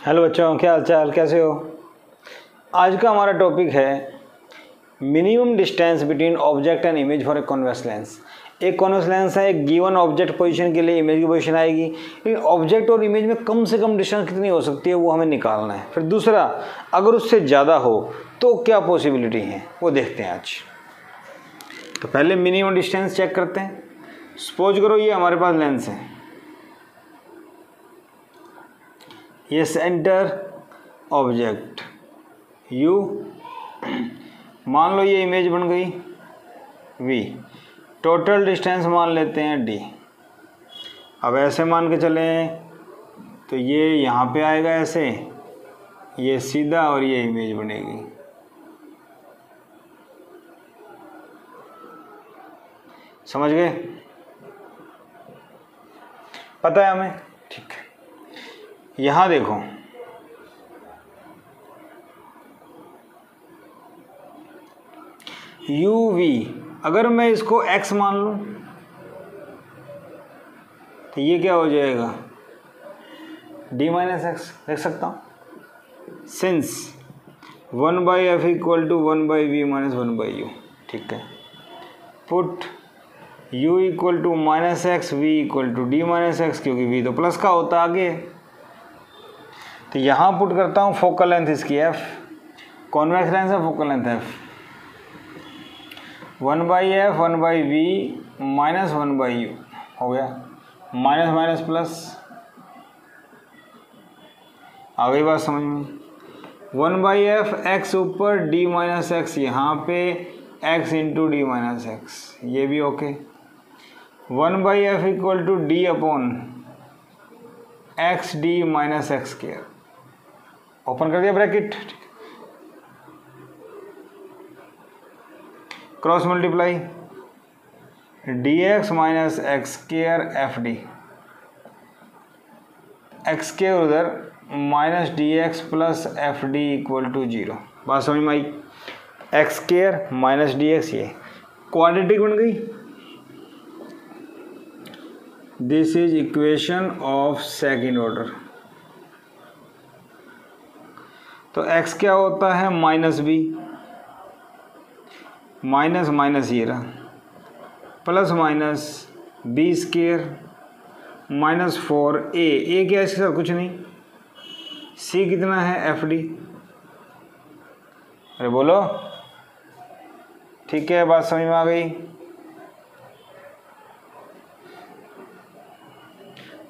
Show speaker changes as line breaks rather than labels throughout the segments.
Hello बच्चों, क्या हाल चाल, कैसे हो। आज का हमारा टॉपिक है minimum distance between object and image for a convex lens. एक कॉन्वेक्स लेंस है, एक गिवन ऑब्जेक्ट पोजीशन के लिए इमेज की पोजीशन आएगी, लेकिन ऑब्जेक्ट और इमेज में कम से कम डिस्टेंस कितनी हो सकती है वो हमें निकालना है। फिर दूसरा, अगर उससे ज़्यादा हो तो क्या पॉसिबिलिटी है वो देखते हैं आज। तो पहले मिनिमम डिस्टेंस चेक करते हैं। सपोज करो ये हमारे पास लेंस है, ये सेंटर ऑब्जेक्ट U, मान लो ये इमेज बन गई V, टोटल डिस्टेंस मान लेते हैं D। अब ऐसे मान के चलें तो ये यहाँ पे आएगा ऐसे, ये सीधा और ये इमेज बनेगी। समझ गए? पता है हमें? ठीक है। यहाँ देखो, UV अगर मैं इसको x मान लूँ तो ये क्या हो जाएगा, D माइनस एक्स लिख सकता हूँ, since 1/f equal to 1/v minus 1/u। ठीक है, put u equal to minus x, v equal to d minus x, क्योंकि v तो प्लस का होता आगे। तो यहाँ पुट करता हूँ फोकल लेंथ इसकी f, कॉन्वेक्स लेंस है, focal length f 1/f 1/v minus 1/u हो गया, माइनस माइनस प्लस। आ गई बात समझ में? 1/f x ऊपर, d माइनस एक्स यहाँ पे, x into D minus X, ये भी okay. 1/f equal to d upon X D minus X square, open कर दिया bracket, cross multiply dx minus X square F D, X square उधर minus dx plus F D equal to 0। बात समझ में आई? X square minus dx, ये quadratic बन गई। This is equation of second order. तो x क्या होता है, माइनस b, माइनस माइनस ये रहा, plus minus b square minus 4a क्या है इसके साथ, कुछ नहीं, c कितना है एफ डी। अरे बोलो, ठीक है, बात समझ में आ गई?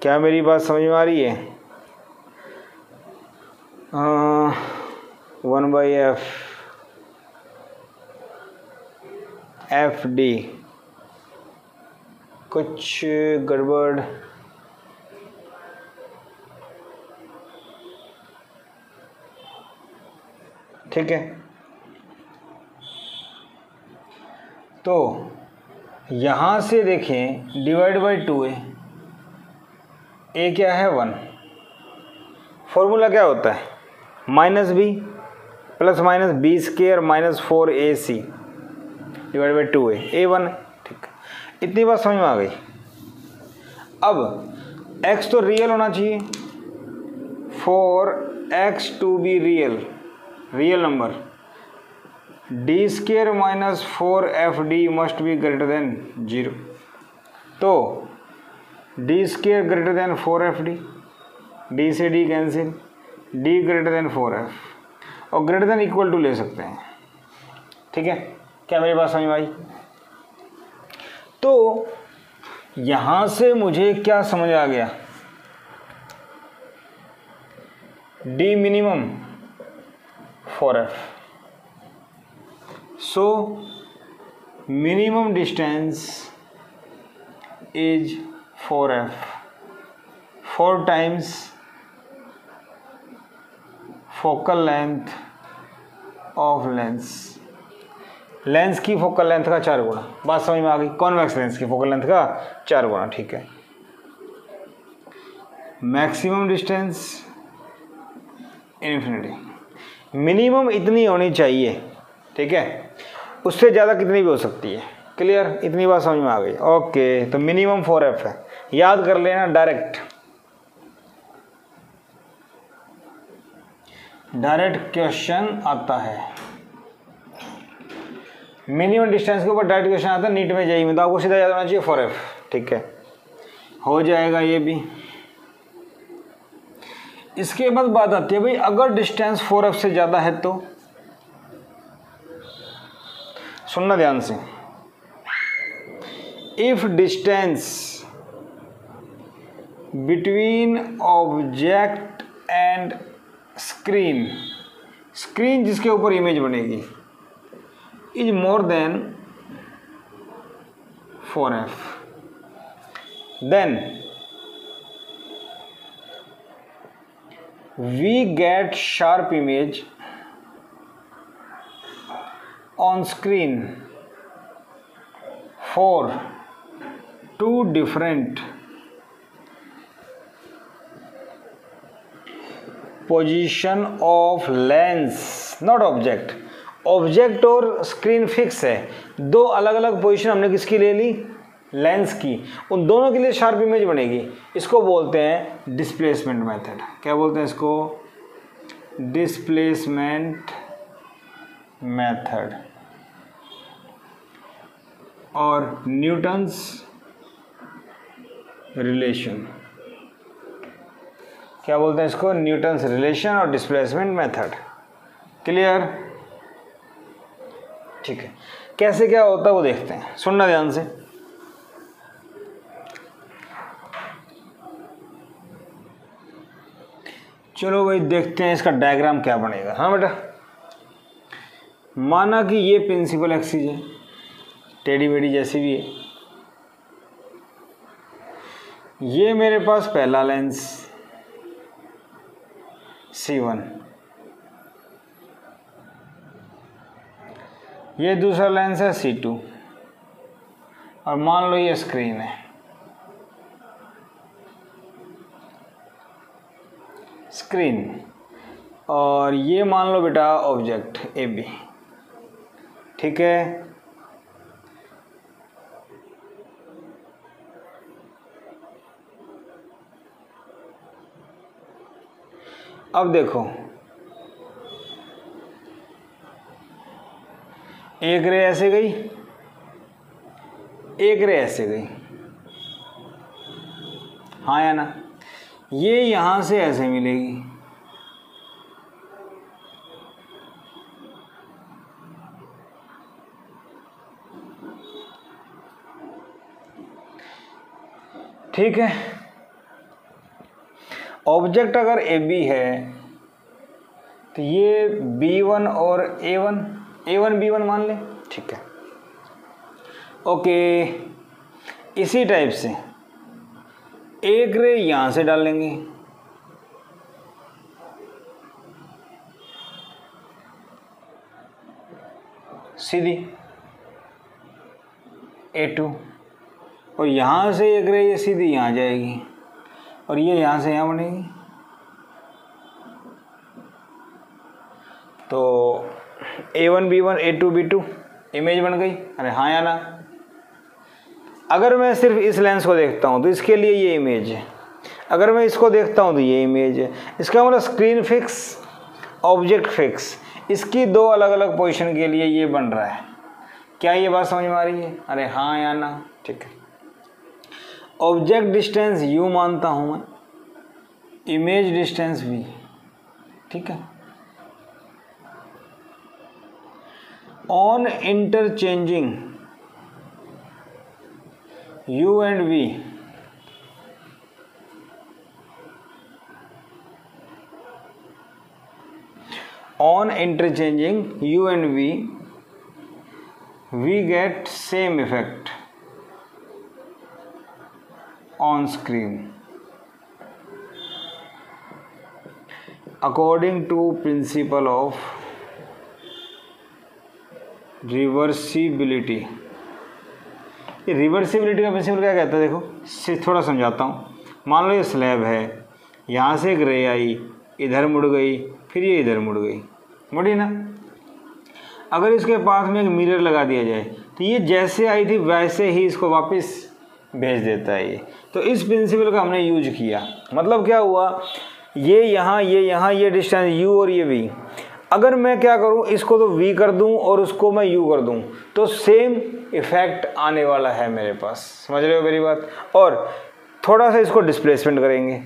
क्या मेरी बात समझ में आ रही है? 1/f एफ डी, कुछ गड़बड़? ठीक है, तो यहाँ से देखें डिवाइड बाई 2a, a क्या है 1, फॉर्मूला क्या होता है, minus b plus minus b square minus 4ac divide by 2a, a1। ठीक, इतनी बात समझ में आ गई। अब x तो रियल होना चाहिए, for x to be real number, d square minus 4fd must be greater than 0। तो d square greater than 4fd, d से d cancel, d greater than 4f, और ग्रेटर देन इक्वल टू ले सकते हैं। ठीक है, क्या मेरी बात समझ में आई? तो यहां से मुझे क्या समझ आ गया, d minimum 4f, so minimum distance is 4f, 4 times focal length of lens, lens की फोकल लेंथ का 4 गुना। बात समझ में आ गई? कॉन्वेक्स लेंस की फोकल लेंथ का 4 गुना। ठीक है, मैक्सिमम डिस्टेंस इन्फिनिटी, मिनिमम इतनी होनी चाहिए। ठीक है, उससे ज़्यादा कितनी भी हो सकती है। क्लियर? इतनी बात समझ में आ गई? ओके, तो मिनिमम 4f है, याद कर लेना डायरेक्ट। डायरेक्ट क्वेश्चन आता है, मिनिमम डिस्टेंस के ऊपर डायरेक्ट क्वेश्चन आता है नीट में, जेईई में, तो आपको सीधा याद होना चाहिए 4F। ठीक है, हो जाएगा ये भी। इसके बाद बात आती है भाई, अगर डिस्टेंस 4F से ज़्यादा है तो, सुनना ध्यान से, if distance between object and screen, screen जिसके ऊपर इमेज बनेगी, is more than 4F, then we get sharp image on screen for two different position of lens, not object। Object और स्क्रीन फिक्स है, दो अलग अलग पोजीशन हमने किसकी ले ली, लेंस की, उन दोनों के लिए शार्प इमेज बनेगी। इसको बोलते हैं डिस्प्लेसमेंट मेथड। क्या बोलते हैं इसको, डिस्प्लेसमेंट मेथड, और न्यूटन्स रिलेशन। क्या बोलते हैं इसको, न्यूटन्स रिलेशन और डिस्प्लेसमेंट मेथड। क्लियर? ठीक है, कैसे क्या होता है वो देखते हैं, सुनना ध्यान से। चलो भाई देखते हैं इसका डायग्राम क्या बनेगा। हाँ बेटा, माना कि ये प्रिंसिपल एक्सिस है, टेढ़ी मेढ़ी जैसी भी है, ये मेरे पास पहला लेंस C1, ये दूसरा लेंस है C2, और मान लो ये स्क्रीन है, स्क्रीन, और ये मान लो बेटा ऑब्जेक्ट AB। ठीक है, अब देखो, एक रे ऐसे गई, एक रे ऐसे गई, हाँ या ना, ये यहां से ऐसे मिलेगी, ठीक है। ऑब्जेक्ट अगर AB है तो ये B1 और A1 B1 मान ले। ठीक है, ओके। इसी टाइप से एक रे यहां से डाल लेंगे, सीधी A2, और यहां से एक रे ये सीधी यहां जाएगी, और ये यहां से यहां बनेगी। तो A1 B1 A2 B2 image बन गई। अरे हाँ या ना? अगर मैं सिर्फ इस लेंस को देखता हूँ तो इसके लिए ये इमेज है, अगर मैं इसको देखता हूँ तो ये इमेज है। इसका मतलब स्क्रीन फिक्स, ऑब्जेक्ट फिक्स, इसकी दो अलग अलग पोजीशन के लिए ये बन रहा है। क्या ये बात समझ में आ रही है? अरे हाँ या ना? ठीक है। ऑब्जेक्ट डिस्टेंस U मानता हूँ मैं, इमेज डिस्टेंस V। ठीक है। On interchanging U and V, on interchanging U and V, we get same effect on screen according to principle of reversibility. ये रिवर्सिबिलिटी का प्रिंसिपल क्या कहता है? देखो थोड़ा समझाता हूँ। मान लो ये स्लैब है, यहाँ से एक रे आई, इधर मुड़ गई, फिर ये इधर मुड़ गई, मुड़ी ना। अगर इसके पास में एक मिरर लगा दिया जाए तो ये जैसे आई थी वैसे ही इसको वापस भेज देता है ये। तो इस प्रिंसिपल का हमने यूज किया। मतलब क्या हुआ, ये यहाँ, ये डिस्टेंस u और ये v। अगर मैं क्या करूँ, इसको तो v कर दूँ और उसको मैं u कर दूँ, तो सेम इफेक्ट आने वाला है मेरे पास। समझ रहे हो मेरी बात? और थोड़ा सा इसको डिस्प्लेसमेंट करेंगे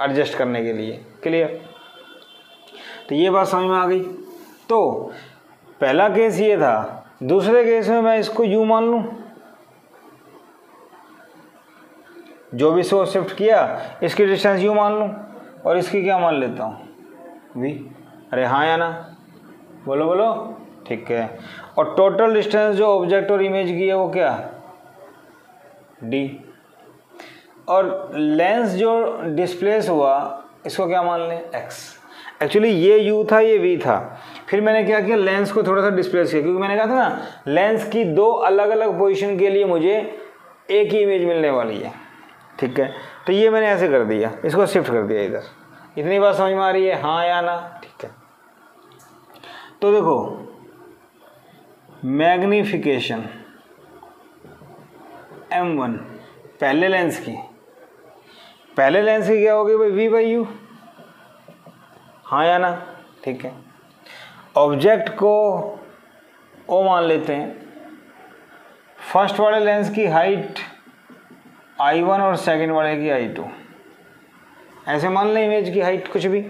एडजस्ट करने के लिए। क्लियर? तो ये बात समझ में आ गई। तो पहला केस ये था, दूसरे केस में मैं इसको u मान लूँ, जो भी सोर्स शिफ्ट किया इसकी डिस्टेंस u मान लूँ, और इसकी क्या मान लेता हूँ, v। अरे हाँ या ना? बोलो बोलो। ठीक है। और टोटल डिस्टेंस जो ऑब्जेक्ट और इमेज की है वो क्या, d। और लेंस जो डिस्प्लेस हुआ इसको क्या मान लें, x। एक्चुअली ये u था, ये v था। फिर मैंने क्या किया, लेंस को थोड़ा सा डिस्प्लेस किया, क्योंकि मैंने कहा था ना लेंस की दो अलग अलग पोजीशन के लिए मुझे एक ही इमेज मिलने वाली है। ठीक है, तो ये मैंने ऐसे कर दिया, इसको शिफ्ट कर दिया इधर। इतनी बात समझ में आ रही है, हाँ या ना? ठीक है। तो देखो, मैग्निफिकेशन m1 पहले लेंस की क्या होगी भाई, v बाई यू। हाँ या ना? ठीक है। ऑब्जेक्ट को o मान लेते हैं, फर्स्ट वाले लेंस की हाइट I1 और सेकंड वाले की I2, ऐसे मान लें इमेज की हाइट कुछ भी।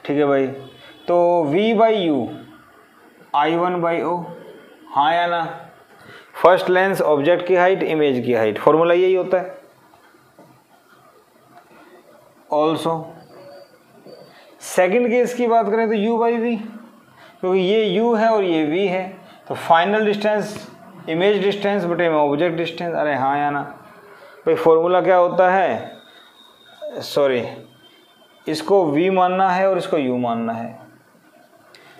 ठीक है भाई। तो v by u I1 by O. हाँ या ना? फर्स्ट लेंस, ऑब्जेक्ट की हाइट, इमेज की हाइट, फॉर्मूला यही होता है। ऑल्सो सेकंड केस की बात करें तो u बाई v, क्योंकि ये u है और ये v है, तो फाइनल डिस्टेंस इमेज डिस्टेंस बटे में ऑब्जेक्ट डिस्टेंस। अरे हाँ या ना? भाई फॉर्मूला क्या होता है, सॉरी, इसको v मानना है और इसको u मानना है।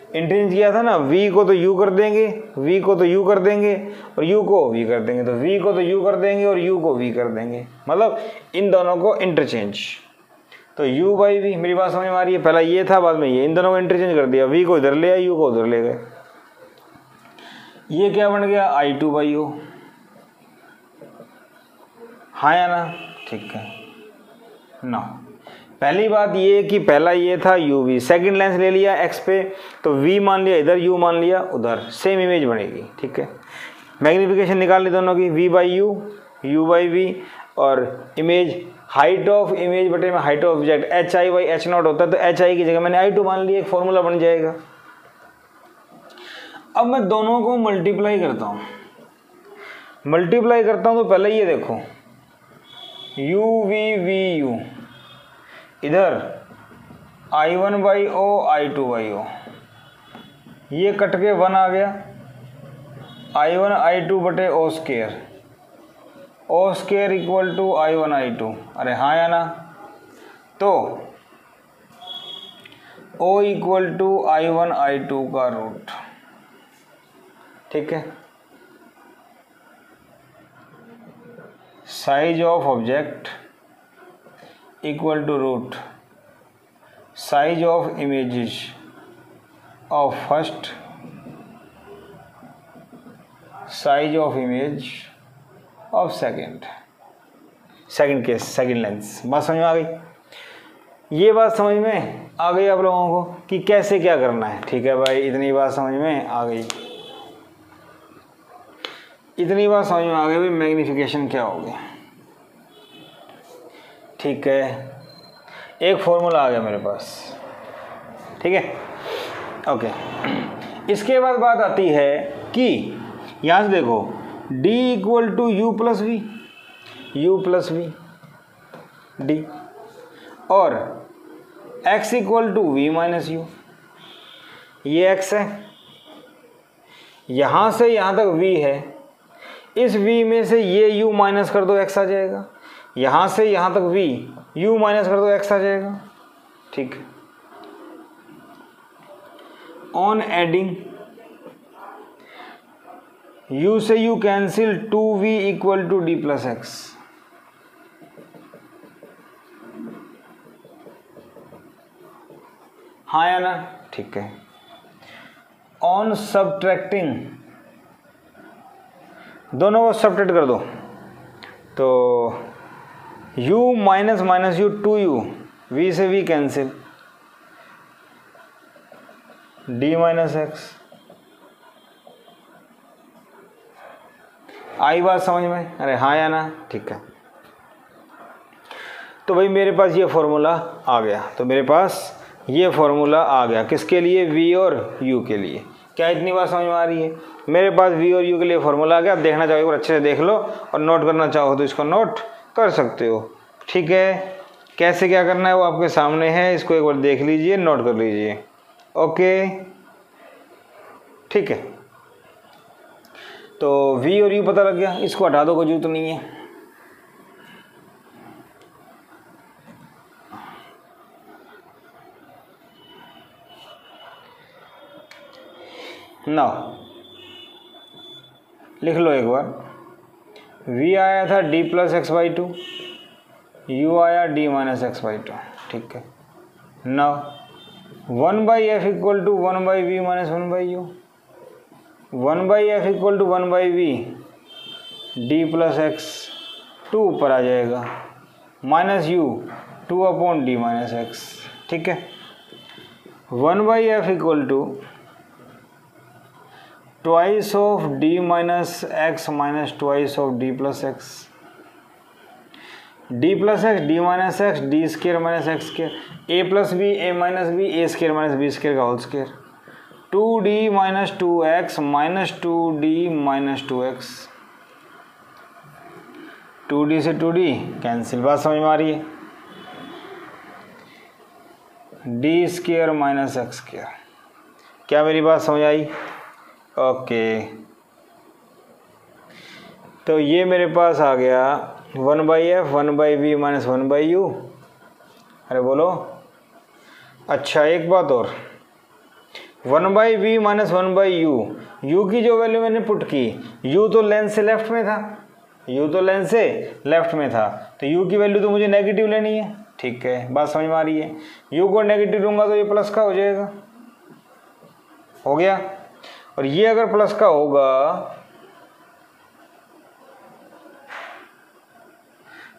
इंटरचेंज किया था ना, v को तो u कर देंगे, v को तो u कर देंगे और u को v कर देंगे, तो v को तो u कर देंगे और u को v कर देंगे, मतलब इन दोनों को इंटरचेंज। तो u बाई v, मेरी बात समझ में आ रही है? पहला ये था, बाद में ये, इन दोनों को इंटरचेंज कर दिया, v को इधर ले आया, u को उधर ले गए। ये क्या बन गया, I2 बाई ओ। हाँ या ना? ठीक है ना। पहली बात ये कि पहला ये था uv, सेकंड लेंस ले लिया x पे, तो v मान लिया इधर, u मान लिया उधर, सेम इमेज बनेगी। ठीक है। मैग्निफिकेशन निकाल ली दोनों की, v by you, u by v, और इमेज, हाइट ऑफ इमेज बटे में height of object hi by h not होता है, तो hi की जगह मैंने I2 मान लिया, एक फॉर्मूला बन जाएगा। अब मैं दोनों को मल्टीप्लाई करता हूँ, तो पहले ये देखो, u v v u, इधर I1 by O, I2 by ओ, ये कट के 1 आ गया, I1 I2 बटे ओ square equal to I1 I2। अरे हाँ या ना? तो O equal to I1 I2 का रूट। ठीक है। Size of object equal to root size of images of first, size of image of second case, second lens. बात समझ में आ गई? ये बात समझ में आ गई आप लोगों को कि कैसे क्या करना है? ठीक है भाई, इतनी बात समझ में आ गई, भाई मैग्निफिकेशन क्या हो गया। ठीक है, एक फॉर्मूला आ गया मेरे पास। ठीक है, ओके। इसके बाद बात आती है कि यहाँ से देखो, d equal to u plus v d, और x equal to v minus u, ये x है, यहाँ से यहाँ तक v है, इस v में से ये u माइनस कर दो, x आ जाएगा, यहाँ से यहाँ तक v, u माइनस कर दो, x आ जाएगा। ठीक, ऑन एडिंग u से u cancel, 2v equal to d plus x. हाँ या ना? ठीक है। ऑन सब्ट्रैक्टिंग, दोनों को सब्ट्रैक्ट कर दो, तो u minus minus U 2u, v से v cancel, d minus X. आई बात समझ में? अरे हाँ या ना? ठीक है। तो भाई मेरे पास ये फॉर्मूला आ गया, तो मेरे पास ये फॉर्मूला आ गया किसके लिए? v और u के लिए। क्या इतनी बात समझ में आ रही है? मेरे पास v और u के लिए फॉर्मूला आ गया। आप देखना चाहो एक बार अच्छे से देख लो, और नोट करना चाहो तो इसको नोट कर सकते हो। ठीक है, कैसे क्या करना है वो आपके सामने है, इसको एक बार देख लीजिए, नोट कर लीजिए। ओके, ठीक है। तो v और u पता लग गया, इसको हटा दो, कोई जरूरत नहीं है। ना लिख लो एक बार, v आया था d plus x by two, u आया d minus x by two. ठीक है, now 1 by f equal to 1 by v minus 1 by u, 1 by f equal to 1 by v, d plus x, two ऊपर आ जाएगा, minus u 2 upon d minus x. ठीक है, 1 by f equal to twice of d minus x minus twice of d plus X, D plus X D minus X D square minus X square, A plus B A minus B A square minus B square का whole square, 2d minus 2x minus 2d minus 2x, 2d से 2d cancel. बात समझ में आ रही है? D square minus X square. क्या मेरी बात समझ आई? ओके, तो ये मेरे पास आ गया 1 by f 1 by v minus 1 by u. अरे बोलो। अच्छा एक बात और, 1 by v minus 1 by u, u की जो वैल्यू मैंने पुट की, यू तो लेंथ से लेफ्ट में था, यू तो लेंथ से लेफ्ट में था, तो यू की वैल्यू तो मुझे नेगेटिव लेनी है। ठीक है, बात समझ में आ रही है? यू को नेगेटिव लूँगा तो ये प्लस का हो जाएगा, हो गया। और ये अगर प्लस का होगा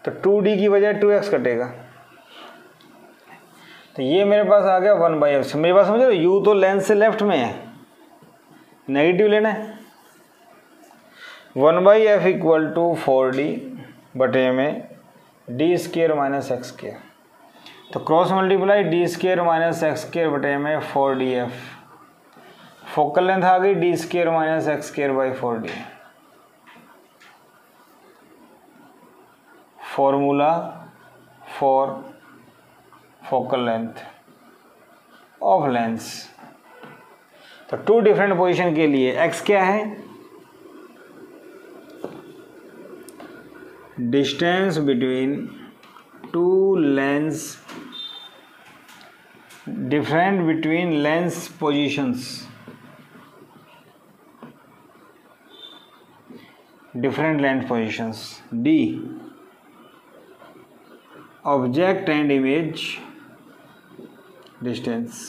तो 2d की बजाय 2x कटेगा, तो ये मेरे पास आ गया 1 बाई एफ। मेरे पास समझ लो, यू तो लेंथ से लेफ्ट में है, नेगेटिव लेना है। 1 by f equal to 4d बटे में D square minus X square, तो cross multiply D square minus X square बटे में 4df, फोकल लेंथ आ गई D square minus X square by 4d। Formula for focal length of lens, तो two different position के लिए x क्या है? Distance between two lens, different between lens positions, different length positions. d object and image distance,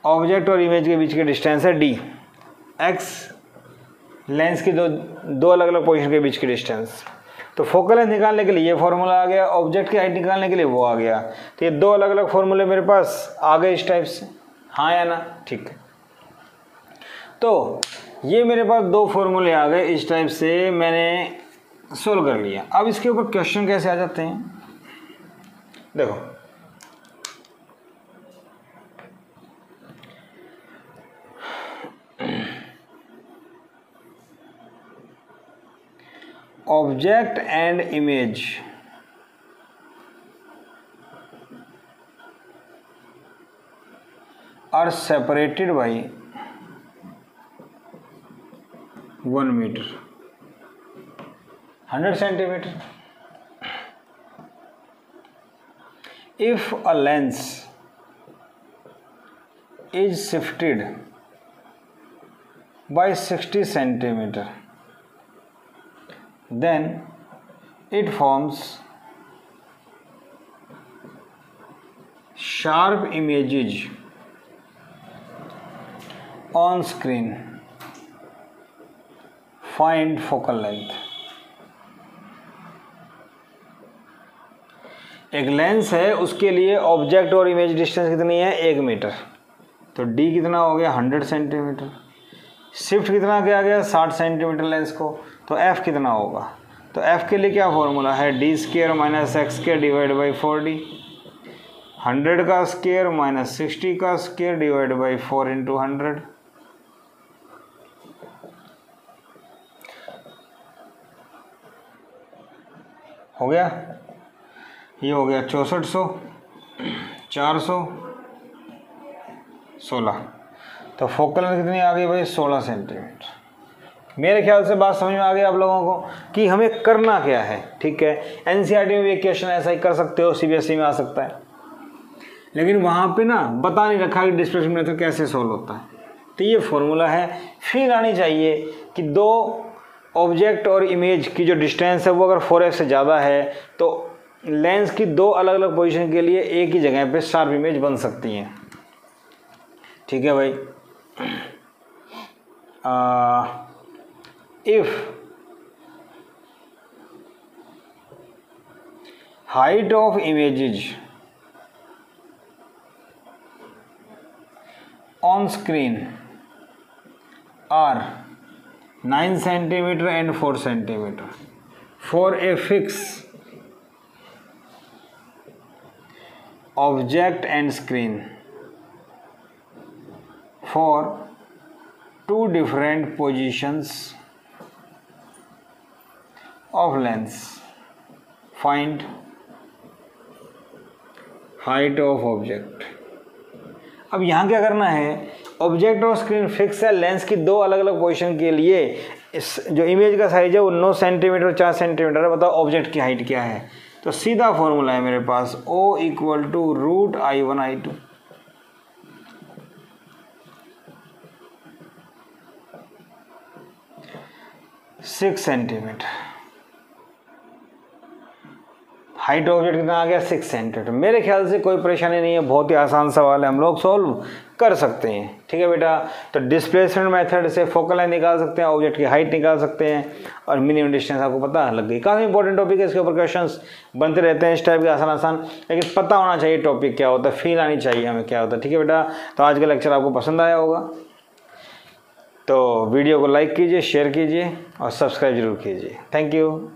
object और image के बीच के distance है d, x लेंस की दो अलग अलग पोजीशन के बीच की डिस्टेंस। तो फोकल लेंथ निकालने के लिए ये फॉर्मूला आ गया, ऑब्जेक्ट की हाइट निकालने के लिए वो आ गया, तो ये दो अलग अलग फॉर्मूले मेरे पास आ गए इस टाइप से, हाँ या ना? ठीक है, तो ये मेरे पास दो फॉर्मूले आ गए इस टाइप से, मैंने सोल्व कर लिया। अब इसके ऊपर क्वेश्चन कैसे आ जाते हैं, देखो। Object and image are separated by 1 metre 100 centimetre. If a lens is shifted by 60 centimeter, then it forms sharp images on screen. Find focal length. एक लेंस है, उसके लिए ऑब्जेक्ट और इमेज डिस्टेंस कितनी है 1 मीटर, तो डी कितना हो गया 100 सेंटीमीटर। शिफ्ट कितना क्या गया 60 सेंटीमीटर लेंस को, तो एफ कितना होगा, तो एफ के लिए क्या फॉर्मूला है D square minus x square divide by 4d, 100 का स्क्र माइनस 60 का स्क्र डिवाइड बाई 4 इंटू 100। हो गया, ये हो गया 6400, 400, 16, तो फोकल लेंथ कितनी आ गई भाई 16 सेंटीमीटर। मेरे ख्याल से बात समझ में आ गई आप लोगों को कि हमें करना क्या है। ठीक है, एनसीईआरटी में भी एक क्वेश्चन ऐसा ही कर सकते हो, सीबीएसई में आ सकता है, लेकिन वहाँ पे ना बता नहीं रखा कि डिस्प्लेसमेंट मेथड कैसे सोल्व होता है। तो ये फॉर्मूला है, फील आनी चाहिए कि दो ऑब्जेक्ट और इमेज की जो डिस्टेंस है वो अगर 4f से ज़्यादा है तो लेंस की दो अलग अलग पोजीशन के लिए एक ही जगह पे शार्प इमेज बन सकती हैं। ठीक है भाई, if height of images on screen are 9 centimeter and 4 centimeter for a fixed object and screen for two different positions of lens, find height of object। अब यहाँ क्या करना है, ऑब्जेक्ट और स्क्रीन फिक्स है, लेंस की दो अलग अलग पोजीशन के लिए इस जो इमेज का साइज है वो 9 सेंटीमीटर 4 सेंटीमीटर है। बताओ ऑब्जेक्ट की हाइट क्या है, तो सीधा फॉर्मूला है मेरे पास O equal to √I1I2। Six centimetre height object कितना आ गया 6 सेंटीमीटर। मेरे ख्याल से कोई परेशानी नहीं है, बहुत ही आसान सवाल है, हम लोग सॉल्व कर सकते हैं। ठीक है बेटा, तो डिस्प्लेसमेंट मेथड से फोकल लाइन निकाल सकते हैं, ऑब्जेक्ट की हाइट निकाल सकते हैं और मिनिमम डिस्टेंस आपको पता लग गई। काफ़ी इंपॉर्टेंट टॉपिक है, इसके ऊपर क्वेश्चंस बनते रहते हैं इस टाइप के आसान, लेकिन पता होना चाहिए टॉपिक क्या होता है, फील आनी चाहिए हमें क्या होता है। ठीक है बेटा, तो आज का लेक्चर आपको पसंद आया होगा, तो वीडियो को लाइक कीजिए, शेयर कीजिए और सब्सक्राइब जरूर कीजिए। Thank you.